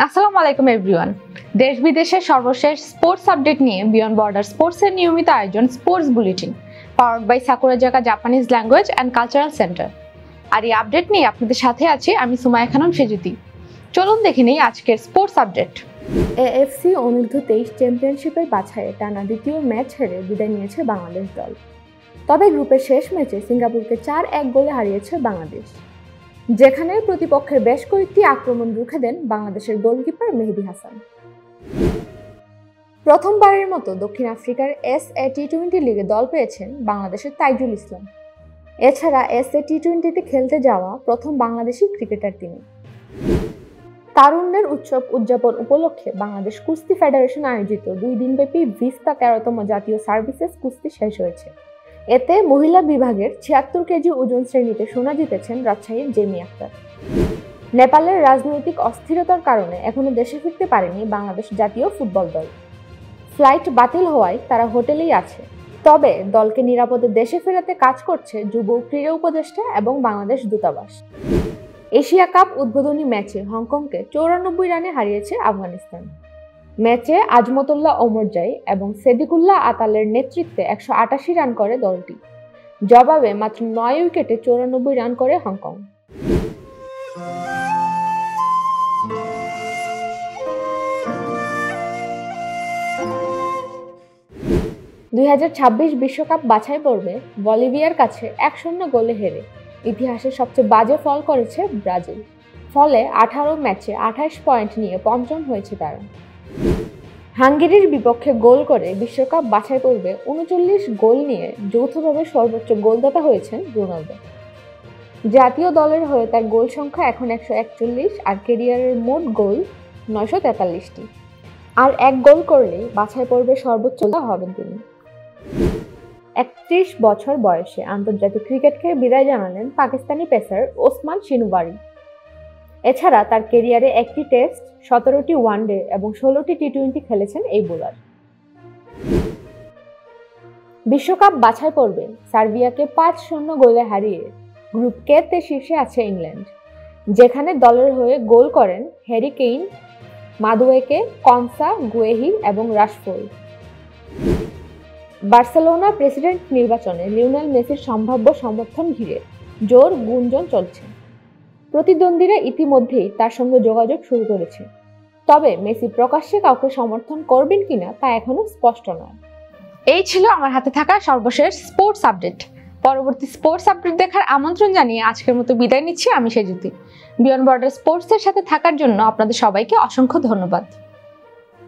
আসসালামু আলাইকুম এভরিওয়ান। দেশ বিদেশের সর্বশেষ স্পোর্টস আপডেট নিয়ে বিয়ন্ড বর্ডার স্পোর্টসের নিয়মিত আয়োজন sports bulletin, powered by Sakurazaka Japanese language and cultural centre. আর এই আপডেট নিয়ে আপনাদের সাথে আছি আমি সুমাইয়া খানম সেজুতি। চলুন দেখে নিই আজকের স্পোর্টস আপডেট। এএফসি অনূর্ধ্ব-23 চ্যাম্পিয়নশিপের বাছাইয়ে টানা দ্বিতীয় ম্যাচ হেরে বিদায় নিয়েছে বাংলাদেশ দল। তবে গ্রুপের শেষ ম্যাচে সিঙ্গাপুরকে 4-1 গোলে হারিয়েছে বাংলাদেশ, যেখানে প্রতিপক্ষের বেশ কয়েকটি আক্রমণ রুখে দেন বাংলাদেশের গোলকিপার মেহেদী হাসান। প্রথমবারের মতো দক্ষিণ আফ্রিকার এসএ টি-20 লিগে দল পেয়েছেন বাংলাদেশের তাইজুল ইসলাম। এছাড়া এসএ টি-20তে খেলতে যাওয়া প্রথম বাংলাদেশি ক্রিকেটার তিনি। তারুণ্যের উৎসব উদযাপন উপলক্ষে বাংলাদেশ কুস্তি ফেডারেশন আয়োজিত 2 দিনব্যাপী ভিস্তা 13তম জাতীয় সার্ভিসেস কুস্তি শেষ হয়েছে। এতে মহিলা বিভাগের 76 কেজি ওজন শ্রেণীতে সোনা জিতেছেন রাজশাহীর জেমি আক্তার। নেপালের রাজনৈতিক অস্থিরতার কারণে এখনো দেশে ফিরতে পারেনি বাংলাদেশ জাতীয় ফুটবল দল। ফ্লাইট বাতিল হওয়ায় তারা হোটেলেই আছে। তবে দলকে নিরাপদে দেশে ফেরাতে কাজ করছে যুব ক্রীড়া উপদেষ্টা এবং বাংলাদেশ দূতাবাস। এশিয়া কাপ উদ্বোধনী ম্যাচে হংকংকে 94 রানে হারিয়েছে আফগানিস্তান। ম্যাচে আজমতুল্লাহ ওমরজাই এবং সেদিকুল্লাহ আতালের নেতৃত্বে 188 রান করে দলটি। জবাবে মাত্র 9 উইকেটে 94 রান করে হংকং। (2026) বিশ্বকাপ বাছাই পর্বে বলিভিয়ার কাছে 1-0 গোলে হেরে ইতিহাসের সবচেয়ে বাজে ফল করেছে ব্রাজিল। ফলে 18 ম্যাচে 28 পয়েন্ট নিয়ে পঞ্চম হয়েছে তারা। হাঙ্গেরির বিপক্ষে গোল করে বিশ্বকাপ বাছাই পর্বে 39 গোল নিয়ে যৌথভাবে সর্বোচ্চ গোলদাতা হয়েছেন রোনালদো। জাতীয় দলের হয়ে তার গোল সংখ্যা এখন 141 আর ক্যারিয়ারের মোট গোল 943টি। আর 1 গোল করলেই বাছাই পর্বে সর্বোচ্চ হবেন তিনি। 31 বছর বয়সে আন্তর্জাতিক ক্রিকেটকে বিদায় জানালেন পাকিস্তানি পেসার ওসমান শিনুবারি। এছাড়া তার ক্যারিয়ারে 1টি টেস্ট, 17টি ওয়ানডে এবং 16টি টি-20 খেলেছেন এই বোলার। বিশ্বকাপ বাছাই পর্বে সার্বিয়াকে 5-0 গোলে হারিয়ে গ্রুপ কে-তে শীর্ষে আছে ইংল্যান্ড, যেখানে দলের হয়ে গোল করেন হ্যারি কেইন, মাদুয়েকে, কনসা, গুয়েহি এবং রাশফোর্ড। বার্সেলোনা প্রেসিডেন্ট নির্বাচনে লিওনেল মেসির সম্ভাব্য সমর্থন ঘিরে জোর গুঞ্জন চলছে। প্রতিদ্বন্দ্বীরা ইতিমধ্যেই তার সঙ্গে যোগাযোগ শুরু করেছে। তবে মেসি প্রকাশ্যে কাউকে সমর্থন করবেন কিনা তা এখনো স্পষ্ট নয়। এই ছিল আমার হাতে থাকা সর্বশেষ স্পোর্টস আপডেট। পরবর্তী স্পোর্টস আপডেট দেখার আমন্ত্রণ জানিয়ে আজকের মতো বিদায় নিচ্ছি আমি সেজুতি। বিয়ন্ড বর্ডার স্পোর্টসের সাথে থাকার জন্য আপনাদের সবাইকে অসংখ্য ধন্যবাদ।